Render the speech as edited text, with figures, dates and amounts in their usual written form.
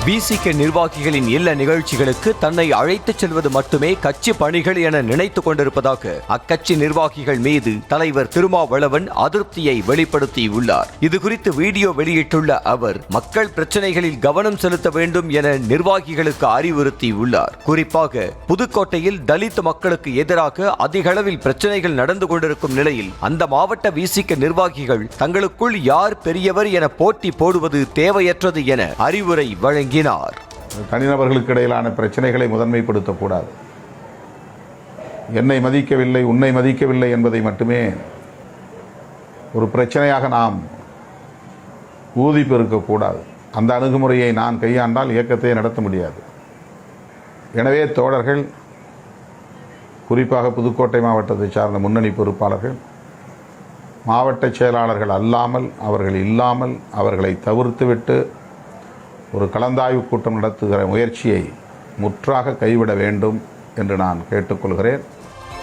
விசிக நிர்வாகிகளின் இல்ல நிகழ்ச்சிகளுக்கு தன்னை அழைத்துச் செல்வது மட்டுமே கட்சி பணிகள் என நினைத்துக் கொண்டிருப்பதாக அக்கட்சி நிர்வாகிகள் மீது தலைவர் திருமாவளவன் அதிருப்தியை வெளிப்படுத்தியுள்ளார். இதுகுறித்து வீடியோ வெளியிட்டுள்ள அவர் மக்கள் பிரச்சனைகளில் கவனம் செலுத்த வேண்டும் என நிர்வாகிகளுக்கு அறிவுறுத்தியுள்ளார். குறிப்பாக புதுக்கோட்டையில் தலித் மக்களுக்கு எதிராக அதிக அளவில் பிரச்சனைகள் நடந்து கொண்டிருக்கும் நிலையில் அந்த மாவட்ட விசிக நிர்வாகிகள் தங்களுக்குள் யார் பெரியவர் என போட்டி போடுவது தேவையற்றது என அறிவுரை வழங்கினார். தனிநபர்களுக்கு இடையிலான பிரச்சனைகளை முதன்மைப்படுத்தக்கூடாது. என்னை மதிக்கவில்லை, உன்னை மதிக்கவில்லை என்பதை மட்டுமே ஒரு பிரச்சனையாக நாம் ஊதி பெருக்கக்கூடாது. அந்த அணுகுமுறையை நான் கையாண்டால் இயக்கத்தை நடத்த முடியாது. எனவே தோழர்கள், குறிப்பாக புதுக்கோட்டை மாவட்டத்தை சார்ந்த முன்னணி பொறுப்பாளர்கள், மாவட்ட செயலாளர்கள் அல்லாமல், அவர்கள் இல்லாமல், அவர்களை தவிர்த்துவிட்டு ஒரு கலந்தாய்வு கூட்டம் நடத்துகிற முயற்சியை முற்றாக கைவிட வேண்டும் என்று நான் கேட்டுக்கொள்கிறேன்.